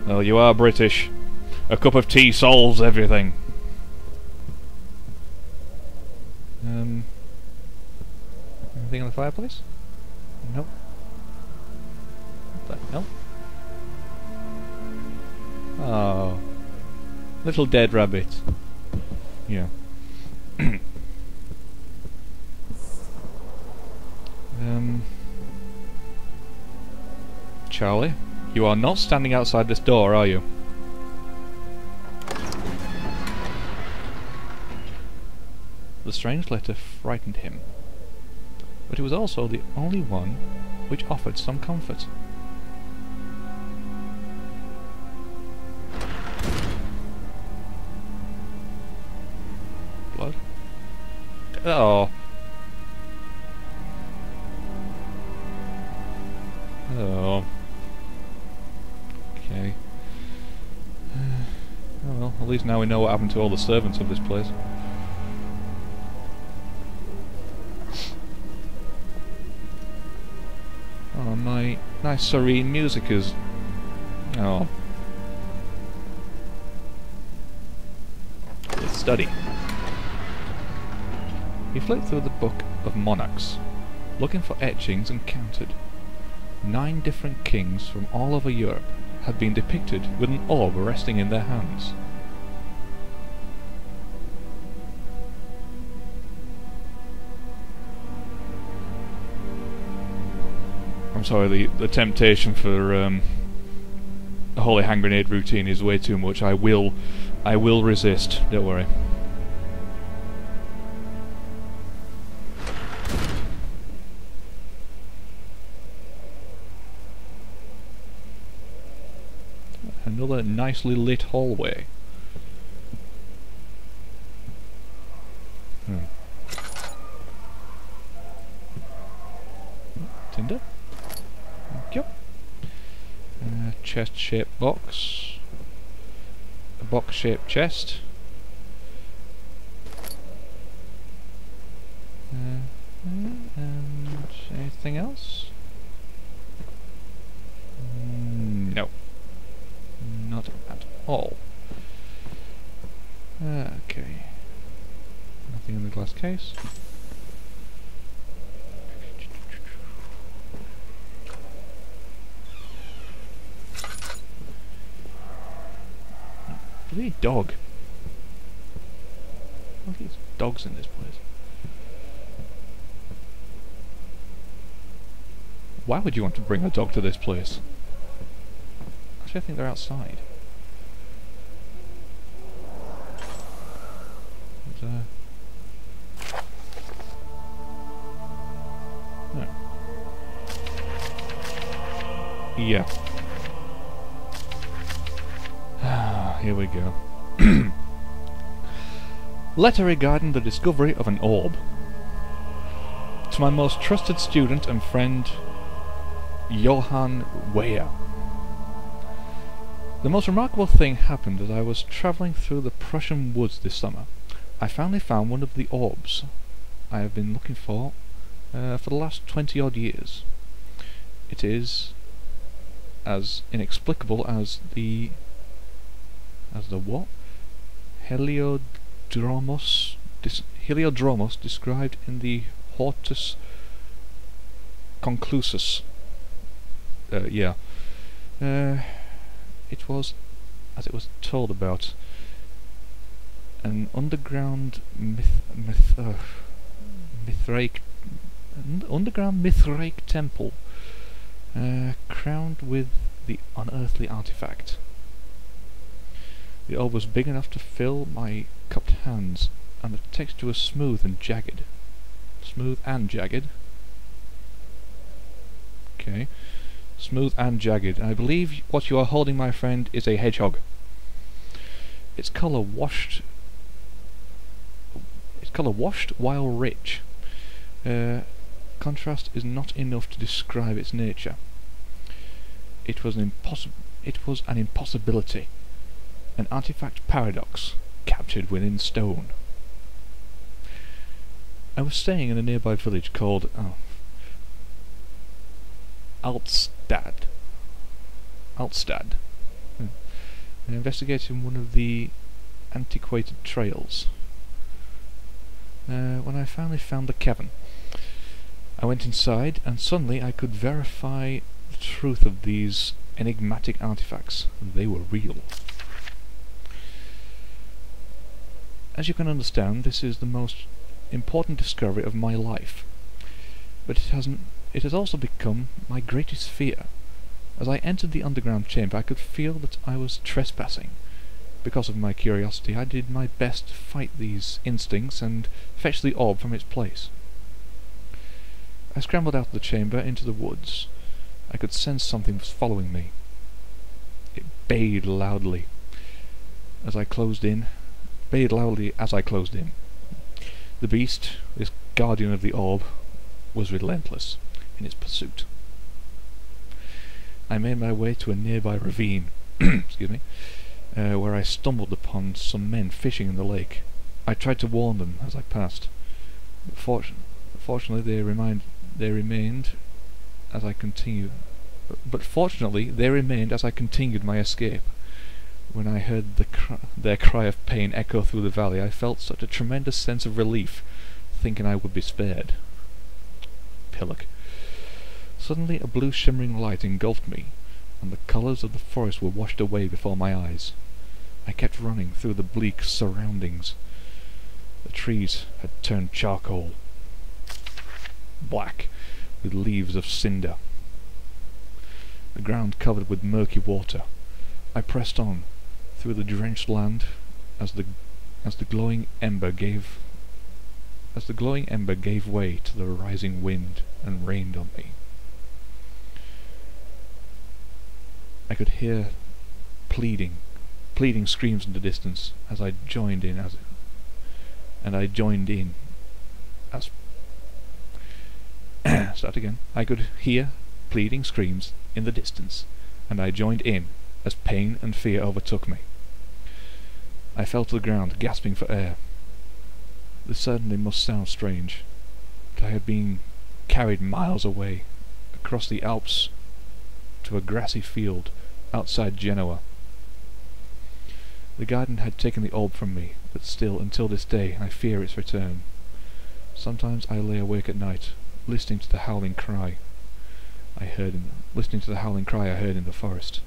Oh, you are British. A cup of tea solves everything. Anything in the fireplace? Nope. What the hell? Oh. Little dead rabbit. Yeah. Charlie, you are not standing outside this door, are you? The strange letter frightened him, but it was also the only one which offered some comfort. Blood? Oh. Oh. Okay. Oh well, at least now we know what happened to all the servants of this place. Oh, my nice serene music is... Oh. Let's study. He flipped through the Book of Monarchs, looking for etchings, and counted. 9 different kings from all over Europe had been depicted with an orb resting in their hands. I'm sorry, the temptation for a holy hand grenade routine is way too much. I will resist, don't worry. Another nicely lit hallway. Tinder? Thank you. Chest-shaped box. A box-shaped chest. And anything else? No. Not at all. Okay. Nothing in the glass case. Bloody dog. Look at these dogs in this place. Why would you want to bring a dog to this place? Actually, I think they're outside. But, no. Yeah. Here we go. Letter regarding the discovery of an orb. To my most trusted student and friend, Johann Weyer. The most remarkable thing happened as I was travelling through the Prussian woods this summer. I finally found one of the orbs I have been looking for the last 20-odd years. It is as inexplicable as the what? Heliodromos described in the Hortus Conclusus. Yeah. It was, as it was told about, an underground Mithraic temple, crowned with the unearthly artifact. The orb was big enough to fill my cupped hands, and the texture was smooth and jagged. Smooth and jagged? Okay. Smooth and jagged. I believe what you are holding, my friend, is a hedgehog. Its colour washed while rich. Contrast is not enough to describe its nature. It was an impossibility. An artifact paradox, captured within stone. I was staying in a nearby village called Altstad. and investigating one of the antiquated trails. When I finally found the cavern, I went inside, and suddenly I could verify the truth of these enigmatic artifacts. They were real. As you can understand, this is the most important discovery of my life, but it has also become my greatest fear. As I entered the underground chamber, I could feel that I was trespassing. Because of my curiosity, I did my best to fight these instincts and fetch the orb from its place. I scrambled out of the chamber into the woods. I could sense something was following me. It bayed loudly as I closed in. The beast, this guardian of the orb, was relentless in its pursuit. I made my way to a nearby ravine, excuse me, where I stumbled upon some men fishing in the lake. I tried to warn them as I passed, but fortunately they remained as I continued my escape. When I heard their cry of pain echo through the valley, I felt such a tremendous sense of relief, thinking I would be spared. Pillock. Suddenly a blue shimmering light engulfed me, and the colours of the forest were washed away before my eyes. I kept running through the bleak surroundings. The trees had turned charcoal, black, with leaves of cinder. The ground covered with murky water. I pressed on through the drenched land as the glowing ember gave way to the rising wind and rained on me. I could hear pleading screams in the distance as I joined in start again. I could hear pleading screams in the distance, and I joined in as pain and fear overtook me. I fell to the ground, gasping for air. This certainly must sound strange, but I had been carried miles away, across the Alps, to a grassy field outside Genoa. The garden had taken the orb from me, but still, until this day, I fear its return. Sometimes I lay awake at night, listening to the howling cry I heard in the forest.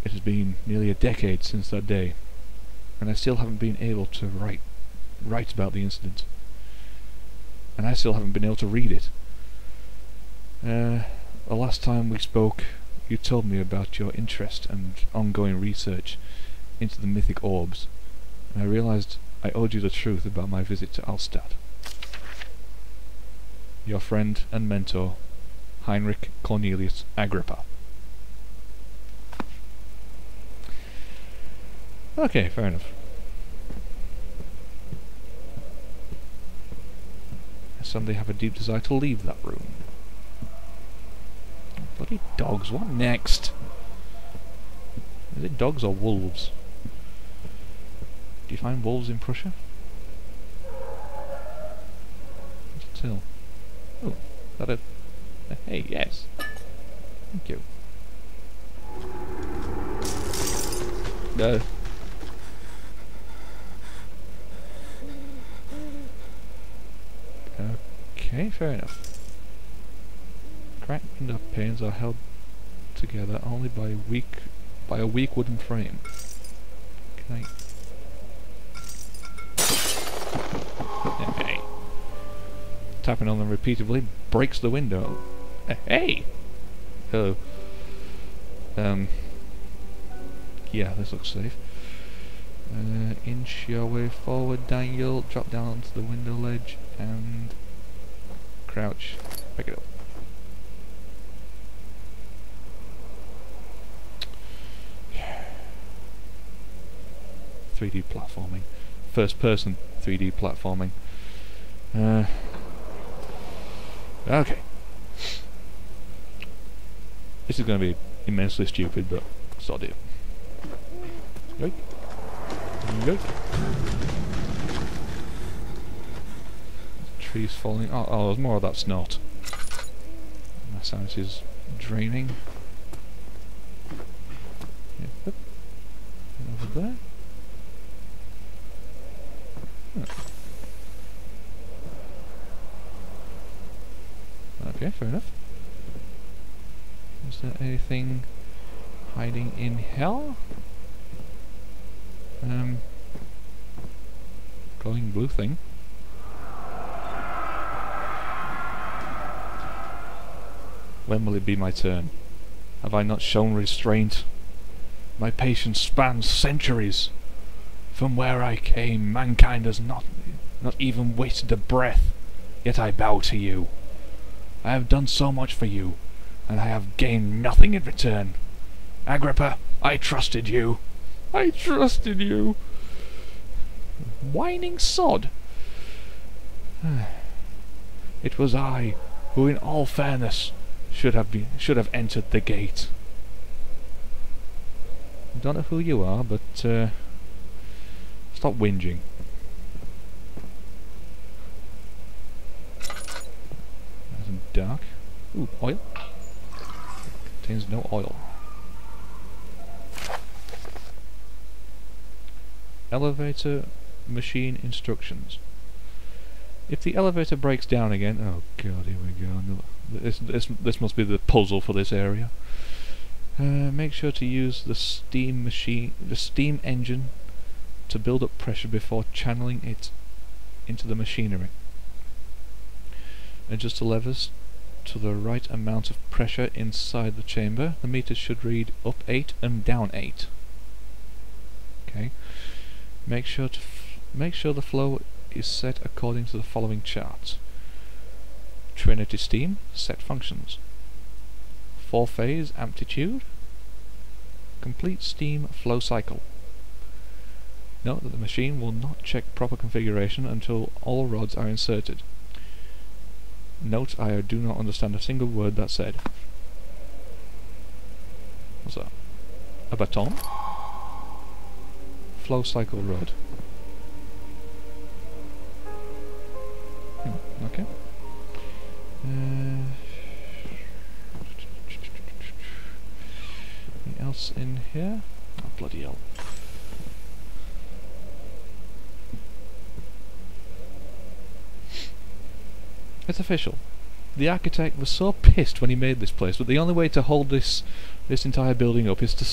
It has been nearly a decade since that day, and I still haven't been able to write about the incident. And I still haven't been able to read it. The last time we spoke, you told me about your interest and ongoing research into the mythic orbs, and I realized I owed you the truth about my visit to Alstad. Your friend and mentor, Heinrich Cornelius Agrippa. Okay, fair enough. I suddenly have a deep desire to leave that room. Bloody dogs, what next? Is it dogs or wolves? Do you find wolves in Prussia? What's a till? Oh, is that a... Hey, yes. Thank you. No. Okay, fair enough. Cracked window panes are held together only by a weak wooden frame. Can I... Hey. Tapping on them repeatedly breaks the window. Hey! Hello. Yeah, this looks safe. Inch your way forward, Daniel. Drop down onto the window ledge and crouch. Pick it up. Yeah. 3D platforming. First person 3D platforming. Okay. This is going to be immensely stupid, but sod it. Yoink. Yoink. Trees falling. Oh, there's more of that snot. My sanity is draining. Yep. And over there. Oh. Okay, fair enough. Is there anything hiding in hell? Glowing blue thing. When will it be my turn? Have I not shown restraint? My patience spans centuries. From where I came, mankind has not even wasted a breath, yet I bow to you. I have done so much for you, and I have gained nothing in return. Agrippa, I trusted you. I trusted you. Whining sod. It was I who, in all fairness, should have entered the gate. I don't know who you are, but stop whinging. Nice and dark. Ooh, oil. Contains no oil. Elevator machine instructions. If the elevator breaks down again, oh god, here we go. No, this must be the puzzle for this area. Make sure to use the steam engine to build up pressure before channeling it into the machinery. Adjust the levers to the right amount of pressure inside the chamber. The meters should read up 8 and down 8. Okay. Make sure the flow is set according to the following charts. Trinity steam, set functions. 4-phase amplitude. Complete steam flow cycle. Note that the machine will not check proper configuration until all rods are inserted. Note I do not understand a single word that's said. What's that? A baton? Flow cycle rod. Okay. Anything else in here? Oh, bloody hell. It's official. The architect was so pissed when he made this place, but the only way to hold this entire building up is to,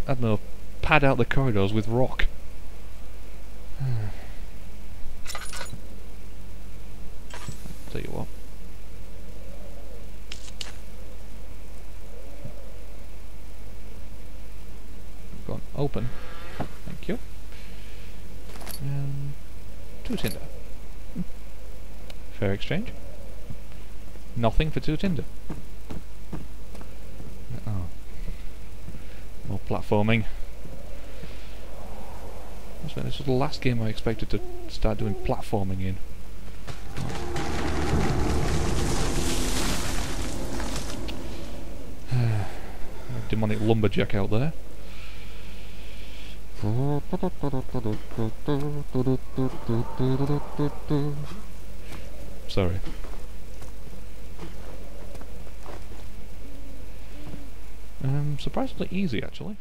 I don't know, pad out the corridors with rock. Tell you what. Go on, open. Thank you. And 2 tinder. Fair exchange. Nothing for 2 tinder. Oh. More platforming. This was the last game I expected to start doing platforming in. Demonic lumberjack out there. Sorry. Surprisingly easy, actually.